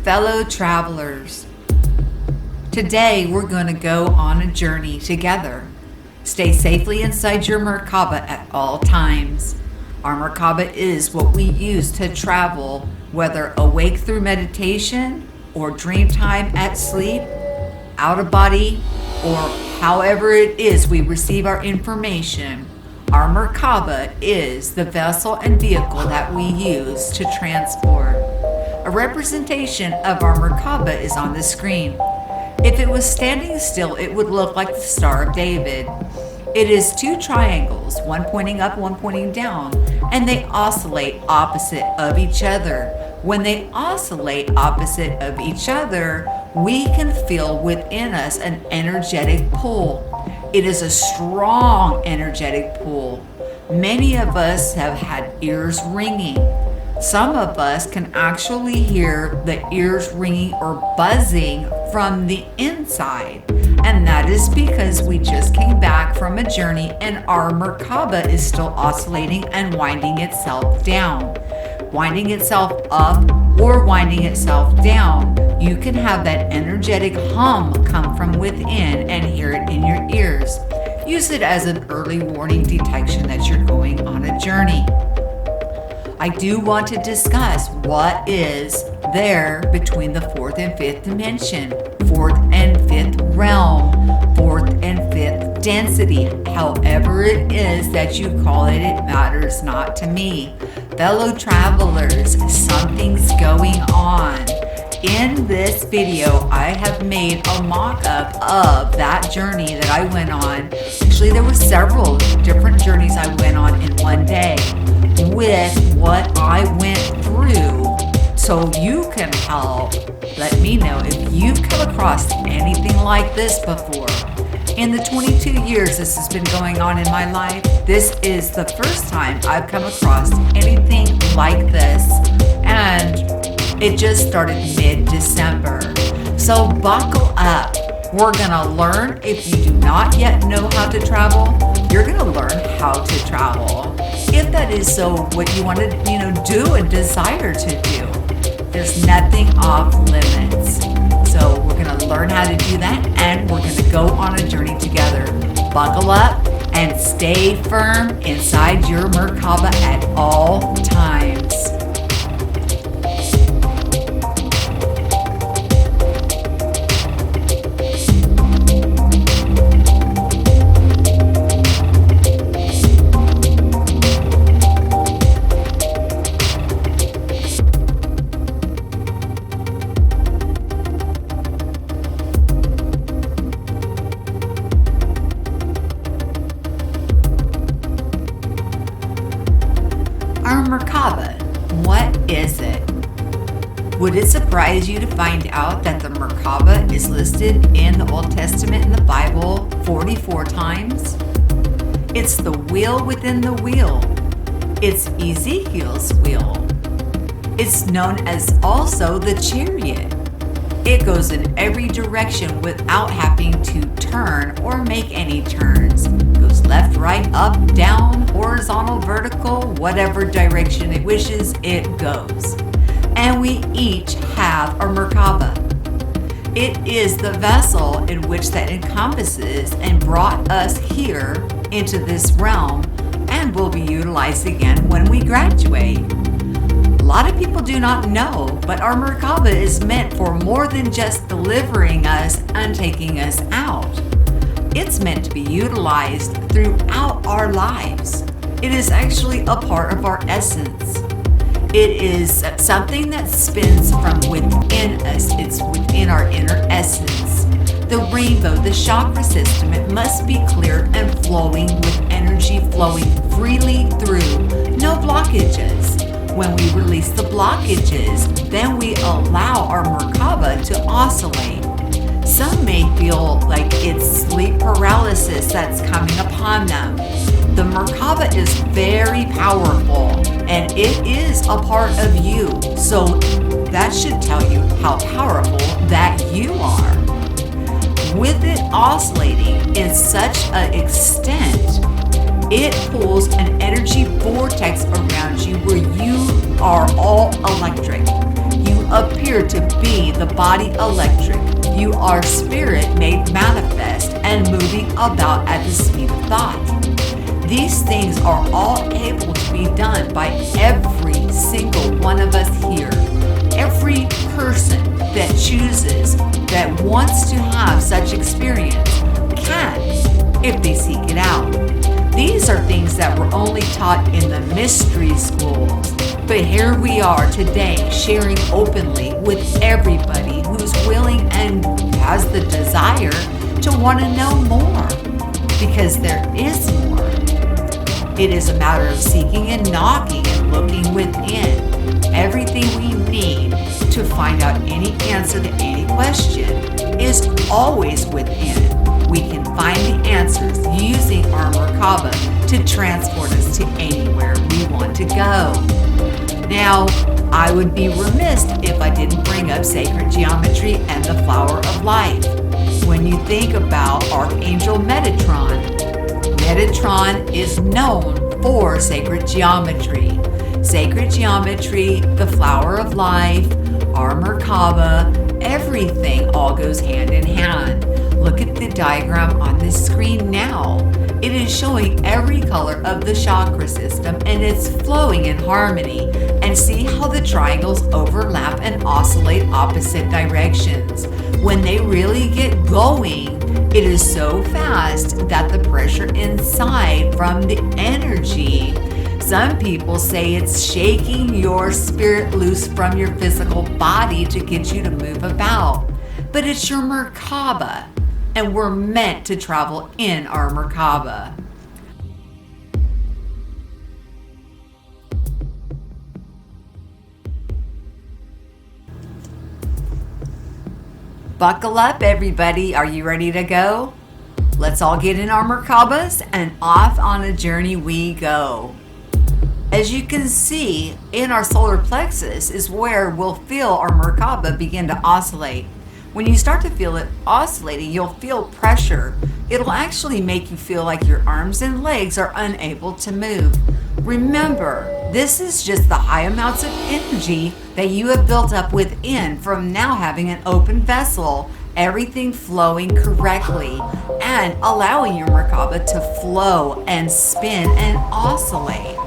fellow travelers. Today we're going to go on a journey together. Stay safely inside your Merkaba at all times. Our Merkaba is what we use to travel, whether awake through meditation or dream time at sleep, out of body, or however it is we receive our information. Our Merkaba is the vessel and vehicle that we use to transport. A representation of our Merkaba is on the screen. If it was standing still, it would look like the Star of David. It is two triangles, one pointing up, one pointing down, and they oscillate opposite of each other. When they oscillate opposite of each other, we can feel within us an energetic pull. It is a strong energetic pull. Many of us have had ears ringing. Some of us can actually hear the ears ringing or buzzing from the inside. And that is because we just came back from a journey and our Merkaba is still oscillating and winding itself down. Winding itself up or winding itself down. You can have that energetic hum come from within and hear it in your ears. Use it as an early warning detection that you're going on a journey. I do want to discuss what is there between the fourth and fifth dimension, fourth and fifth realm, fourth and fifth density. However it is that you call it, it matters not to me. Fellow travelers, something's going on. In this video, I have made a mock-up of that journey that I went on. Actually, there were several different journeys I went on in one day with what I went through, so you can help let me know if you've come across anything like this before. In the 22 years this has been going on in my life, this is the first time I've come across anything like this, and it just started mid-December. So buckle up. We're gonna learn. If you do not yet know how to travel, you're gonna learn how to travel. If that is so what you want to, do and desire to do, there's nothing off limits. So we're gonna learn how to do that, and we're gonna go on a journey together. Buckle up and stay firm inside your Merkaba at all times. Our Merkaba, what is it? Would it surprise you to find out that the Merkaba is listed in the Old Testament in the Bible 44 times? It's the wheel within the wheel. It's Ezekiel's wheel. It's known as also the chariot. It goes in every direction without having to turn or make any turns. Goes left, right, up, down, horizontal, vertical, whatever direction it wishes, it goes. And we each have our Merkaba. It is the vessel in which that encompasses and brought us here into this realm and will be utilized again when we graduate. A lot of people do not know, but our Merkaba is meant for more than just delivering us and taking us out. It's meant to be utilized throughout our lives. It is actually a part of our essence. It is something that spins from within us. It's within our inner essence. The rainbow, the chakra system, it must be clear and flowing with energy flowing freely through. No blockages. When we release the blockages, then we allow our Merkaba to oscillate. Some may feel like it's sleep paralysis that's coming upon them. The Merkaba is very powerful and it is a part of you. So that should tell you how powerful that you are. With it oscillating in such an extent, it pulls an energy vortex around you where you are all electric. You appear to be the body electric. You are spirit made manifest and moving about at the speed of thought. These things are all able to be done by every single one of us here. Every person that chooses, that wants to have such experience, can, if they seek it out. These are things that were only taught in the mystery schools. But here we are today sharing openly with everybody who's willing and has the desire to want to know more. Because there is more. It is a matter of seeking and knocking and looking within. Everything we need to find out any answer to any question is always within. We can find the answers using our Merkaba to transport us to anywhere we want to go. Now, I would be remiss if I didn't bring up sacred geometry and the flower of life. When you think about Archangel Metatron, Metatron is known for sacred geometry. Sacred geometry, the flower of life, our Merkaba, everything all goes hand in hand. Look at the diagram on the screen now. It is showing every color of the chakra system and it's flowing in harmony. And see how the triangles overlap and oscillate opposite directions. When they really get going, it is so fast that the pressure inside from the energy, some people say it's shaking your spirit loose from your physical body to get you to move about. But it's your Merkaba, and we're meant to travel in our Merkaba. Buckle up, everybody. Are you ready to go? Let's all get in our Merkabas and off on a journey we go. As you can see, in our solar plexus is where we'll feel our Merkaba begin to oscillate. When you start to feel it oscillating, you'll feel pressure. It'll actually make you feel like your arms and legs are unable to move. Remember, this is just the high amounts of energy that you have built up within from now having an open vessel, everything flowing correctly, and allowing your Merkaba to flow and spin and oscillate.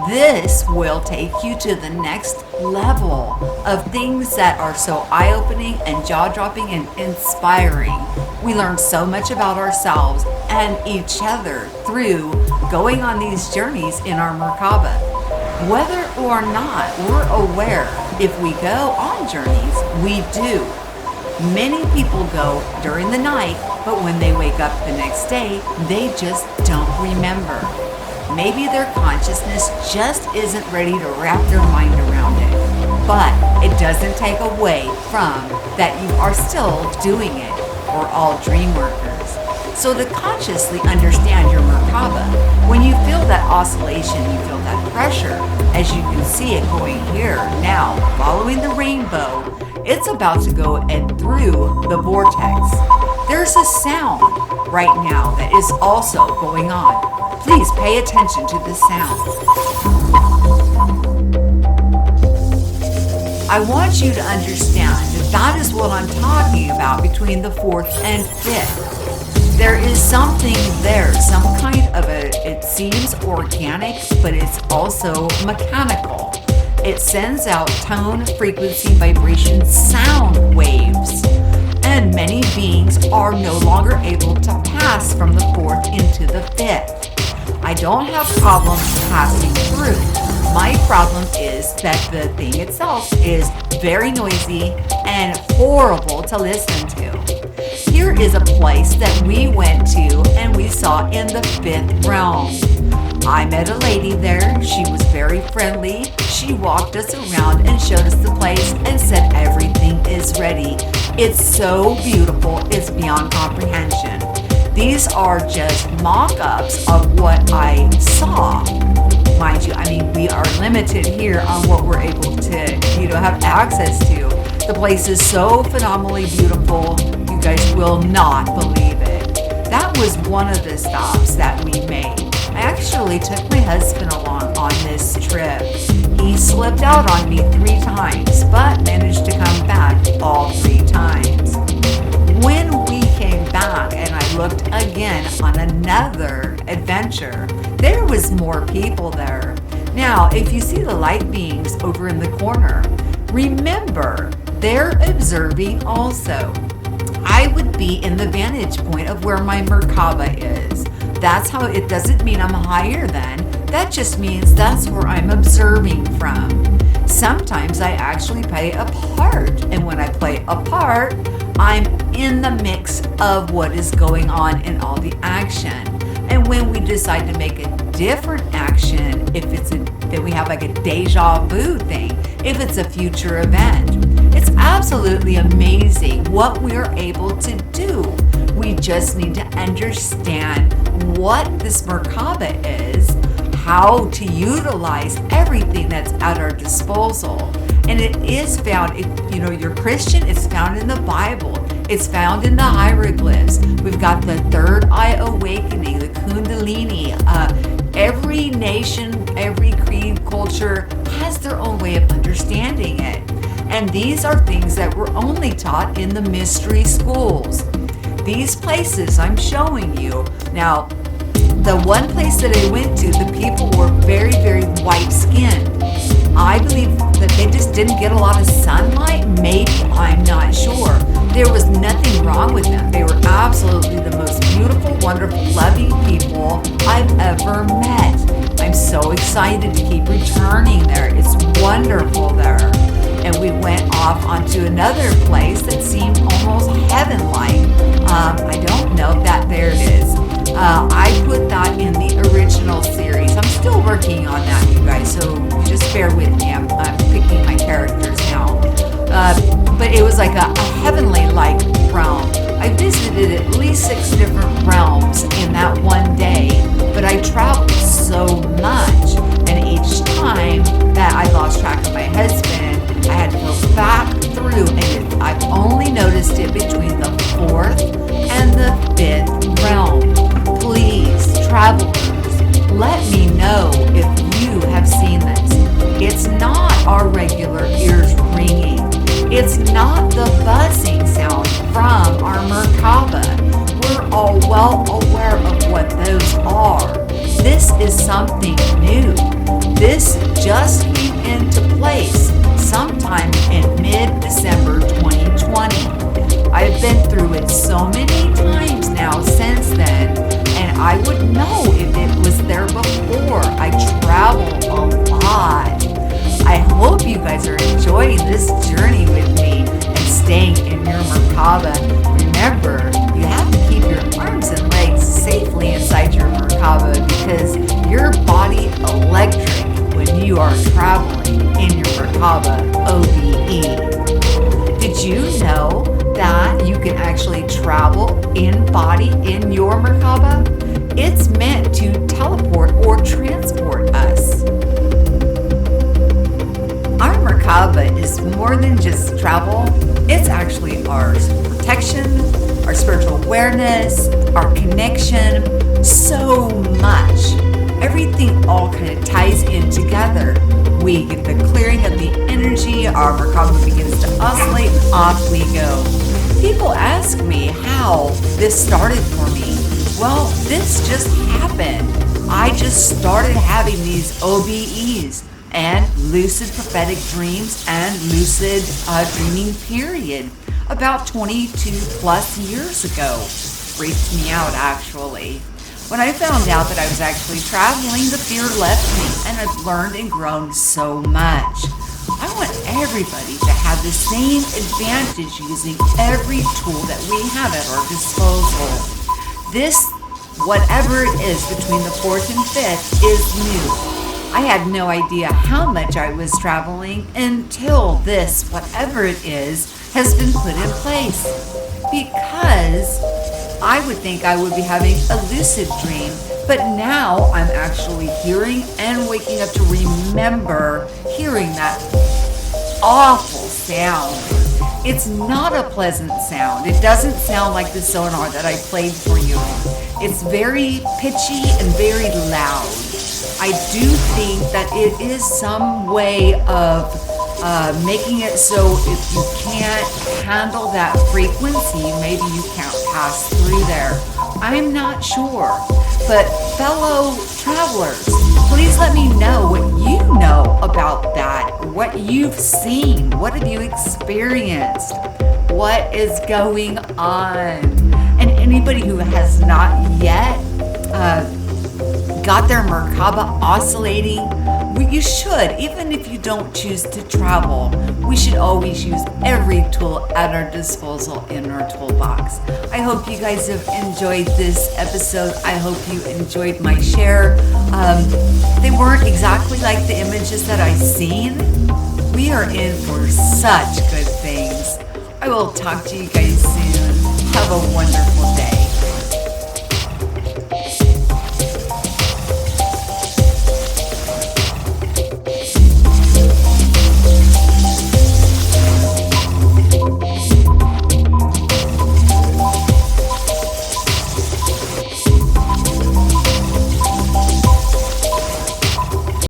This will take you to the next level of things that are so eye-opening and jaw-dropping and inspiring. We learn so much about ourselves and each other through going on these journeys in our Merkaba. Whether or not we're aware, if we go on journeys, we do. Many people go during the night, but when they wake up the next day, they just don't remember. Maybe their consciousness just isn't ready to wrap their mind around it. But it doesn't take away from that you are still doing it. We're all dream workers. So to consciously understand your Merkaba, when you feel that oscillation, you feel that pressure, as you can see it going here now, following the rainbow, it's about to go and through the vortex. There's a sound right now that is also going on. Please pay attention to the sound. I want you to understand that that is what I'm talking about between the 4th and 5th. There is something there, some kind of it seems organic, but it's also mechanical. It sends out tone, frequency, vibration, sound waves. And many beings are no longer able to pass from the 4th into the 5th. I don't have problems passing through. My problem is that the thing itself is very noisy and horrible to listen to. Here is a place that we went to and we saw in the 5th realm. I met a lady there. She was very friendly. She walked us around and showed us the place and said everything is ready. It's so beautiful, it's beyond comprehension. These are just mock-ups of what I saw. Mind you, I mean, we are limited here on what we're able to, have access to. The place is so phenomenally beautiful, you guys will not believe it. That was one of the stops that we made. I actually took my husband along on this trip. He slipped out on me 3 times, but managed to come back all 3 times. When we came back and I looked again on another adventure, there was more people there. Now, if you see the light beings over in the corner, remember, they're observing also. I would be in the vantage point of where my Merkaba is. That's how it doesn't mean I'm higher than. That just means that's where I'm observing from. Sometimes I actually play a part. And when I play a part, I'm in the mix of what is going on in all the action. And when we decide to make a different action, if it's then we have like a deja vu thing, if it's a future event. It's absolutely amazing what we are able to do. We just need to understand what this Merkaba is, how to utilize everything that's at our disposal. And it is found, if you know you're Christian, it's found in the Bible. It's found in the hieroglyphs. We've got the third eye awakening, the Kundalini. Every nation, every creed, culture has their own way of understanding it. And these are things that were only taught in the mystery schools. These places I'm showing you. Now, the one place that I went to, the people were very, very white-skinned. I believe that they just didn't get a lot of sunlight. Maybe, I'm not sure. There was nothing wrong with them. They were absolutely the most beautiful, wonderful, loving people I've ever met. I'm so excited to keep returning there. It's wonderful there. And we went off onto another place that seemed almost heaven-like. I don't know that there it is. I put that in the original series. I'm still working on that, you guys, so just bear with me. I'm picking my characters now. But it was like a heavenly-like realm. I visited at least 6 different realms in that one day, but I traveled so much, and each time that I lost track of my husband, I had to go back through, and I've only noticed it between the 4th and the 5th realm. Please, travelers, let me know if you have seen this. It's not our regular ears ringing. It's not the buzzing sound from our Merkaba. We're all well aware of what those are. This is something new. This just came into place sometime in mid-December 2020. I've been through it so many times now since then, and I would know if it was there before. I travel a lot. I hope you guys are enjoying this journey with me and staying in your Merkaba. Remember, you have to keep your arms and legs safely inside your Merkaba because your body electric when you are traveling in your Merkaba OBE. Did you know that you can actually travel in body in your Merkaba? It's meant to teleport or transport us. Our Merkaba is more than just travel. It's actually our protection, our spiritual awareness, our connection, so much. Everything all kind of ties in together. We get the clearing of the energy, our Merkaba begins to oscillate, and off we go. People ask me how this started for me. Well, this just happened. I just started having these OBEs and lucid prophetic dreams and lucid dreaming period about 22 plus years ago. Freaked me out, actually. When I found out that I was actually traveling, the fear left me, and I've learned and grown so much. I want everybody to have the same advantage using every tool that we have at our disposal. This, whatever it is between the 4th and 5th, is new. I had no idea how much I was traveling until this, whatever it is, has been put in place. Because I would think I would be having a lucid dream, but now I'm actually hearing and waking up to remember hearing that awful sound. It's not a pleasant sound. It doesn't sound like the sonar that I played for you. It's very pitchy and very loud. I do think that it is some way of making it so if you can't handle that frequency, maybe you can't pass through there. I'm not sure. But fellow travelers, please let me know what you know about that, what you've seen, what have you experienced, what is going on. And anybody who has not yet got their Merkaba oscillating, you should, even if you don't choose to travel, we should always use every tool at our disposal in our toolbox. I hope you guys have enjoyed this episode. I hope you enjoyed my share. They weren't exactly like the images that I've seen. We are in for such good things. I will talk to you guys soon. Have a